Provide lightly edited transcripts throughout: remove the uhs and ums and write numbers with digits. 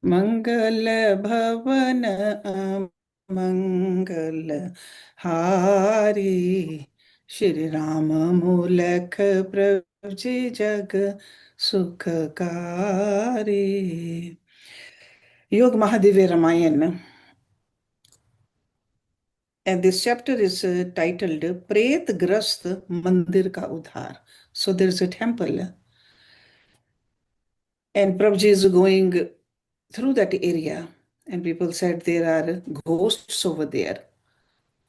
मंगल भवन मंगल हारी। श्री राम मूलक प्रभु जग सुखकारी। योग महादिव्य Ramayan, and this chapter is titled प्रेतग्रस्त मंदिर का उद्धार. So there is a temple, and Prabhuji is going through that area, and people said there are ghosts over there.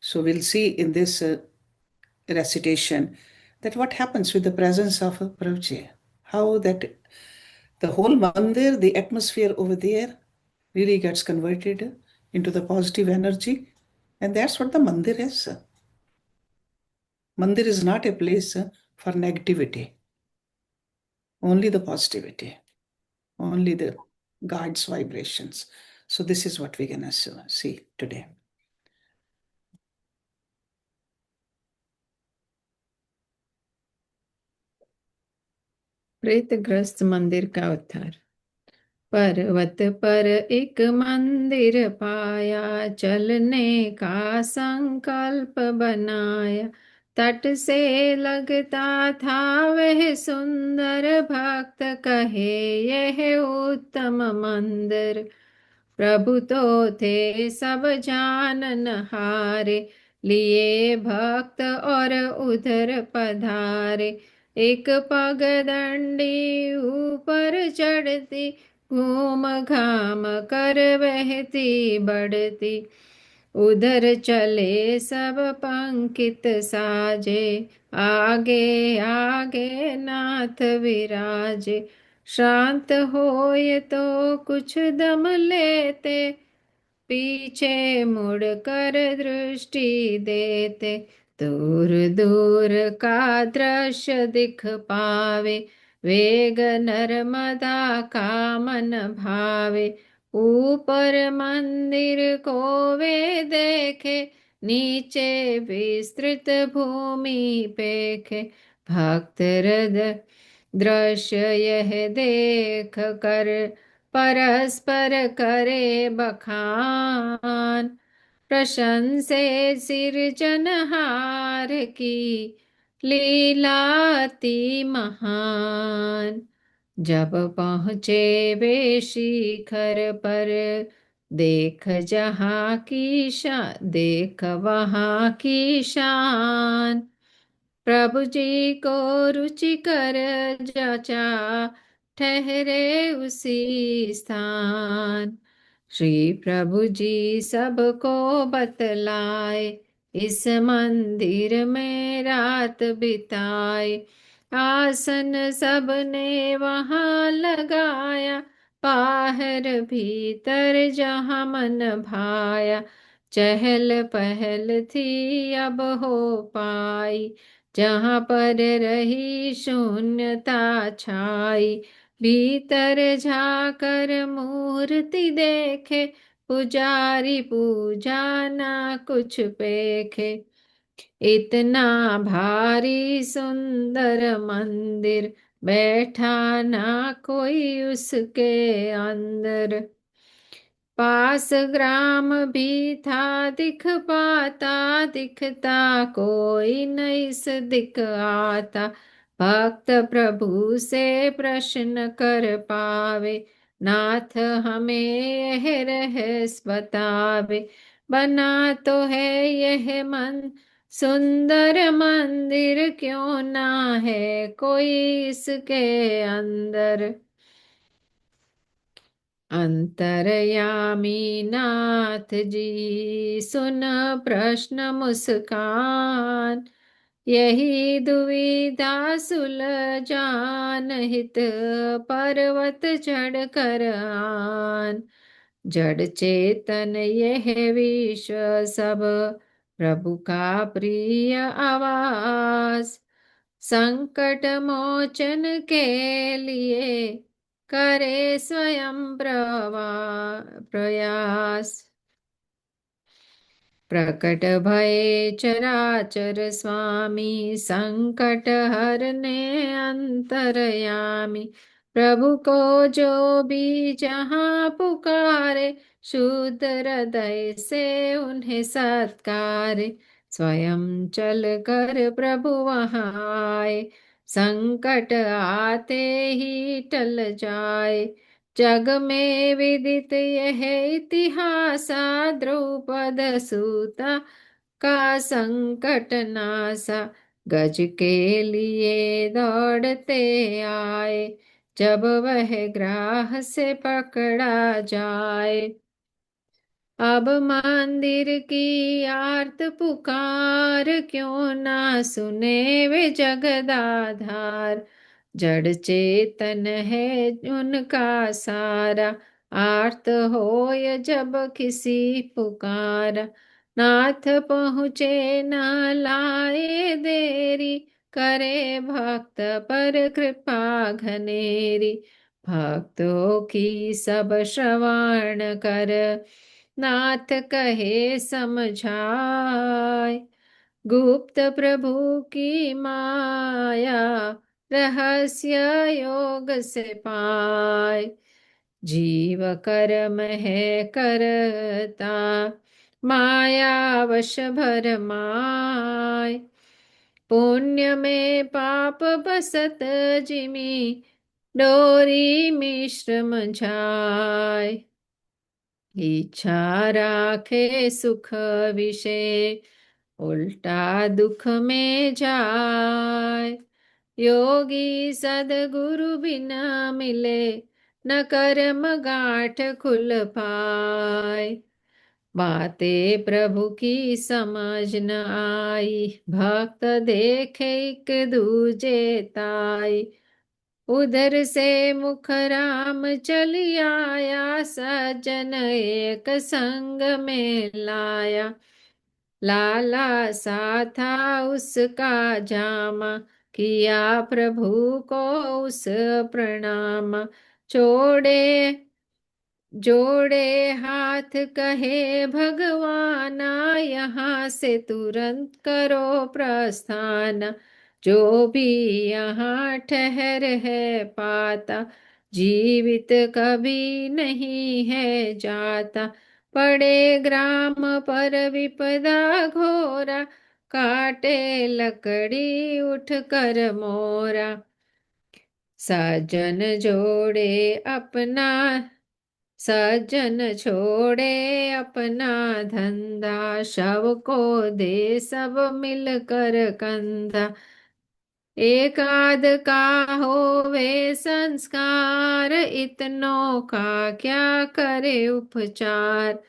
So we'll see in this recitation that what happens with the presence of Prabhuji, how that the whole mandir, the atmosphere over there really gets converted into the positive energy. And that's what the mandir is. Mandir is not a place for negativity, only the positivity, only the God's vibrations. So this is what we're going to see today. प्रेतग्रस्त मंदिर का उद्धार। पर्वत पर एक मंदिर पाया, चलने का संकल्प बनाया। तट से लगता था वह सुंदर, भक्त कहे यह उत्तम मंदिर। प्रभु तो थे सब जाननहारे, लिए भक्त और उधर पधारे। एक पगडंडी ऊपर चढ़ती, घूम घाम कर बहती बढ़ती। उधर चले सब पंकित साजे, आगे आगे नाथ विराजे। शांत होए तो कुछ दम लेते, पीछे मुड़ कर दृष्टि देते। दूर दूर का दृश्य दिख पावे, वेग नर्मदा का मन भावे। ऊपर मंदिर को वे देखे, नीचे विस्तृत भूमि पेखे। भक्त हृदय दृश्य यह देख कर, परस्पर करे बखान। प्रशंसे सिरजनहार की, लीला अति महान। जब पहुँचे वे शिखर पर, देख जहाँ की शान, देख वहाँ की शान। प्रभु जी को रुचिकर जाचा, ठहरे उसी स्थान। श्री प्रभु जी सबको बतलाए, इस मंदिर में रात बिताए। आसन सबने वहाँ लगाया, बाहर भीतर जहाँ मन भाया। चहल पहल थी अब हो पाई, जहाँ पर रही शून्यता छाई। भीतर जाकर मूर्ति देखे, पुजारी पूजा ना कुछ पेखे। इतना भारी सुंदर मंदिर, बैठा ना कोई उसके अंदर। पास ग्राम भी था दिख पाता, दिखता कोई नहीं से दिख आता। भक्त प्रभु से प्रश्न कर पावे, नाथ हमें यह रहस्य बतावे। बना तो है यह मन सुंदर मंदिर, क्यों ना है कोई इसके अंदर। अंतर्यामी नाथ जी सुन प्रश्न मुस्कान, यही दुविधा सुलझान। हित पर्वत चढ़ कर आन। जड़ चेतन यह विश्व सब, प्रभु का प्रिय आवास। संकट मोचन के लिए करे स्वयं प्रयास। प्रकट भये चराचर स्वामी, संकट हरने अंतरयामी। प्रभु को जो भी जहाँ पुकारे, शुद्ध हृदय से उन्हें सत्कारे। स्वयं चल कर प्रभु वहाँ आए, संकट आते ही टल जाए। जग में विदित यह इतिहास, द्रौपद सूता का संकट नासा। गज के लिए दौड़ते आए, जब वह ग्राह से पकड़ा जाए। अब मंदिर की आर्त पुकार, क्यों ना सुने वे जगदाधार। जड़ चेतन है उनका सारा, आर्त होय जब किसी पुकारा। नाथ पहुँचे न लाए देरी, करे भक्त पर कृपा घनेरी। भक्तों की सब श्रवण कर, नाथ कहे समझाय। गुप्त प्रभु की माया, रहस्य योग से पाए। जीव कर्म है करता, माया वश भरमाए। पुण्य में पाप बसत जिमी, डोरी मिश्र मझाए। इच्छा राखे सुख विषय, उल्टा दुख में जाए। योगी सदगुरु बिना मिले, न कर्म गांठ खुल पाए। बातें प्रभु की समझ न आई, भक्त देखे एक दूजे ताई। उधर से मुख राम चली आया, सज्जन एक संग में लाया। लाला सा था उसका जामा, किया प्रभु को उस प्रणाम। छोड़े जोड़े हाथ कहे भगवाना, यहाँ से तुरंत करो प्रस्थान। जो भी यहाँ ठहर है पाता, जीवित कभी नहीं है जाता। पड़े ग्राम पर विपदा घोरा, काटे लकड़ी उठ कर मोरा। सज्जन जोड़े अपना सज्जन छोड़े अपना धंधा, शव को दे सब मिलकर कंधा। एक आध का होवे संस्कार, इतनों का क्या करे उपचार।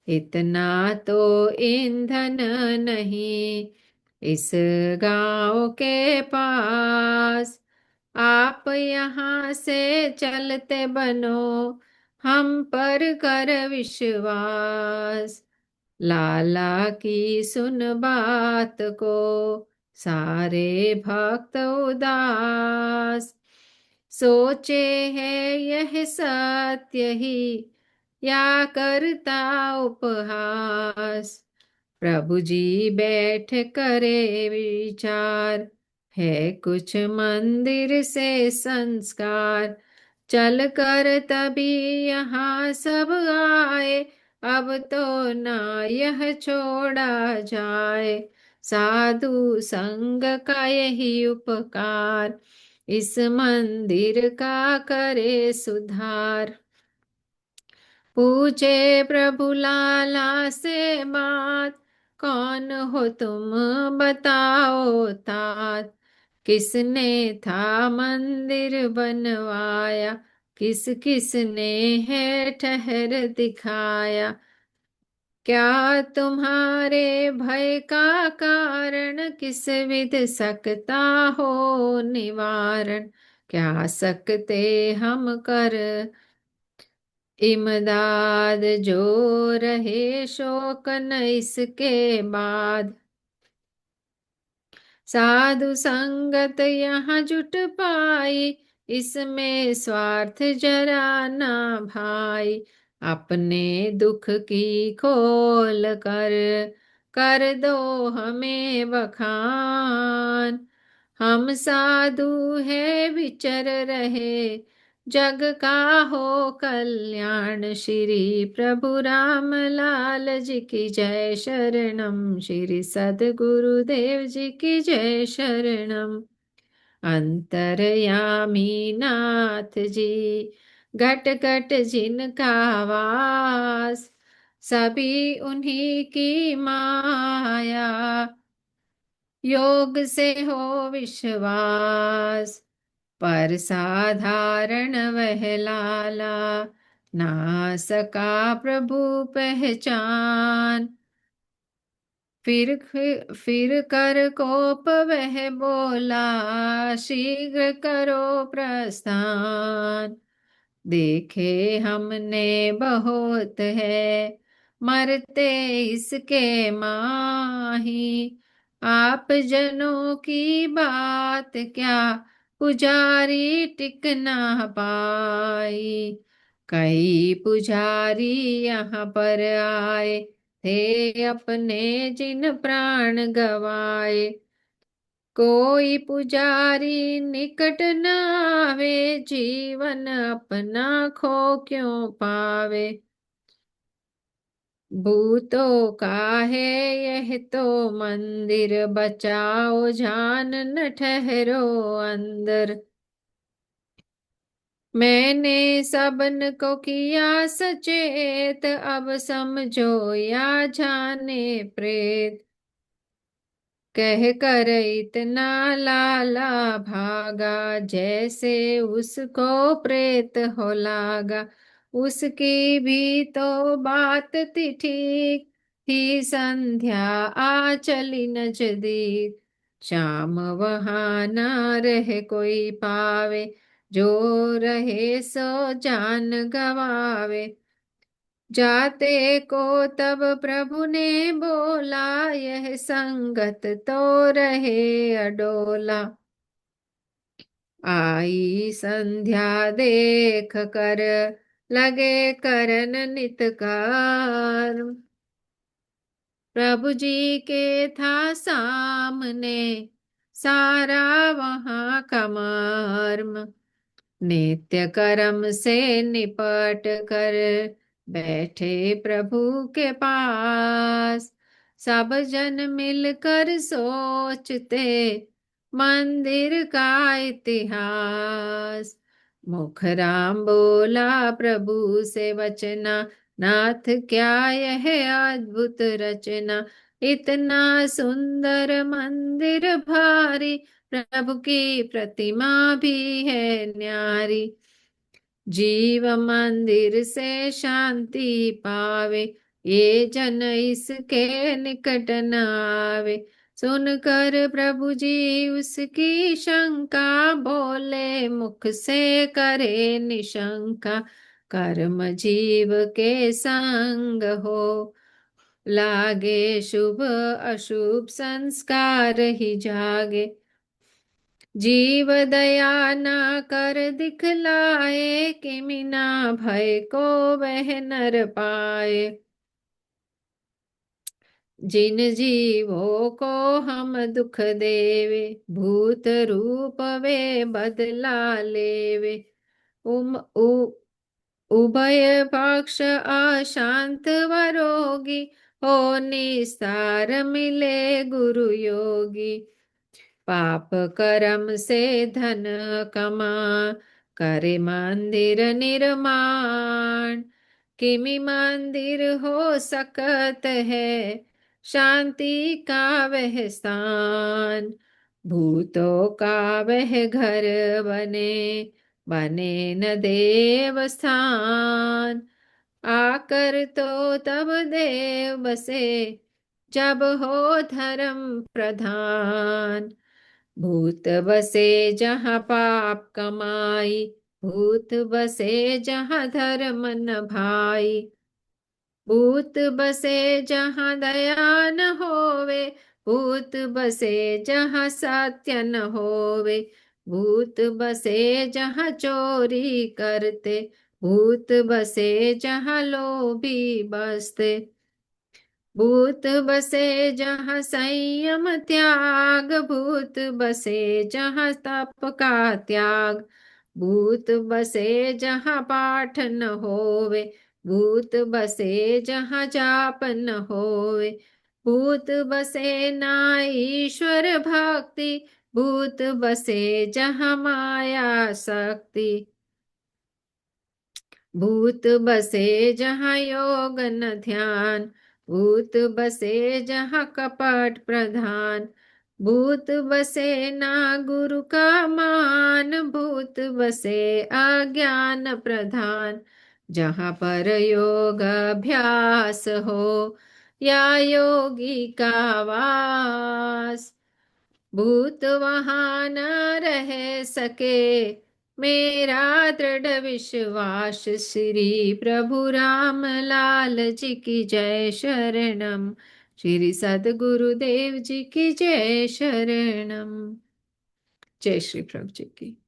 इतना तो ईंधन नहीं इस गांव के पास, आप यहाँ से चलते बनो, हम पर कर विश्वास। लाला की सुन बात को, सारे भक्त उदास। सोचे है यह सत्य ही, या करता उपहास। प्रभु जी बैठ करे विचार, है कुछ मंदिर से संस्कार। चल कर तभी यहाँ सब आए, अब तो ना यह छोड़ा जाए। साधु संग का यही उपकार, इस मंदिर का करे सुधार। पूछे प्रभु लाला से बात, कौन हो तुम बताओ तात। किसने था मंदिर बनवाया, किस किसने है ठहर दिखाया। क्या तुम्हारे भय का कारण, किस विध सकता हो निवारण। क्या सकते हम कर इमदाद, जो रहे शोक न इसके बाद। साधु संगत यहाँ जुट पाई, इसमें स्वार्थ जरा ना भाई। अपने दुख की खोल कर दो हमें बखान। हम साधु है विचर रहे, जग का हो कल्याण। श्री प्रभु राम लाल जी की जय शरणम। श्री सद्गुरुदेव जी की जय शरणम। अंतर्यामी नाथ जी, घट घट जिनका वास, सभी उन्हीं की माया। योग से हो विश्वास, पर साधारण वह लाला, ना सका प्रभु पहचान। फिर कर कोप वह बोला, शीघ्र करो प्रस्थान। देखे हमने बहुत है, मरते इसके माही। आप जनों की बात क्या, पुजारी टिक ना पाई। कई पुजारी यहाँ पर आए थे, अपने जिन प्राण गवाए। कोई पुजारी निकट न आवे, जीवन अपना खो क्यों पावे। भूतों का है यह तो मंदिर, बचाओ जान न ठहरो अंदर। मैंने सबन को किया सचेत, अब समझो या जाने प्रेत। कह कर इतना लाला भागा, जैसे उसको प्रेत हो लागा। उसकी भी तो बात थी ठीक, थी संध्या आ चली नजदीक। शाम वहां न रह कोई पावे, जो रहे सो जान गवावे। जाते को तब प्रभु ने बोला, यह संगत तो रहे अडोला। आई संध्या देख कर, लगे करन नित कर्म। प्रभु जी के था सामने, सारा वहां का मर्म। नित्य कर्म से निपट कर, बैठे प्रभु के पास। सब जन मिलकर सोचते, मंदिर का इतिहास। मुख राम बोला प्रभु से वचना, नाथ क्या यह अद्भुत रचना। इतना सुंदर मंदिर भारी, प्रभु की प्रतिमा भी है न्यारी। जीव मंदिर से शांति पावे, ये जन इसके निकट न आवे। सुनकर प्रभु जी उसकी शंका, बोले मुख से करे निशंका। कर्म जीव के संग हो, लागे शुभ अशुभ संस्कार ही जागे। जीव दया ना कर दिखलाए, किमि ना भय को वह नर पाए। जिन जीवों को हम दुख देवे, भूत रूप वे बदला लेवे। उम उ उभय पक्ष अशांत वरोगी, हो निस्तार मिले गुरु योगी। पाप कर्म से धन कमा, करे मंदिर निर्माण। किमि मंदिर हो सकत है, शांति का वह स्थान। भूतों का वह घर बने, बने न देव स्थान। आकर तो तब देव बसे, जब हो धर्म प्रधान। भूत बसे जहाँ पाप कमाई, भूत बसे जहाँ धर्म न भाई। भूत बसे जहाँ दया न होवे, भूत बसे जहाँ सत्य न होवे। भूत बसे जहाँ चोरी करते, भूत बसे जहाँ लोभी बसते। भूत बसे जहाँ संयम त्याग, भूत बसे जहाँ तप का त्याग। भूत बसे जहाँ पाठ न होवे, भूत बसे जहाँ जाप न होवे, भूत बसे ना ईश्वर भक्ति, भूत बसे जहाँ माया शक्ति, भूत बसे जहाँ योग न ध्यान, भूत बसे जहाँ कपट प्रधान, भूत बसे ना गुरु का मान, भूत बसे अज्ञान प्रधान, जहाँ पर योग अभ्यास हो या योगी का वास, भूत वहां न रह सके, मेरा दृढ़ विश्वास। श्री प्रभु राम लाल जी की जय शरणम, श्री सद्गुरुदेव जी की जय शरणम। जय श्री प्रभु जी की।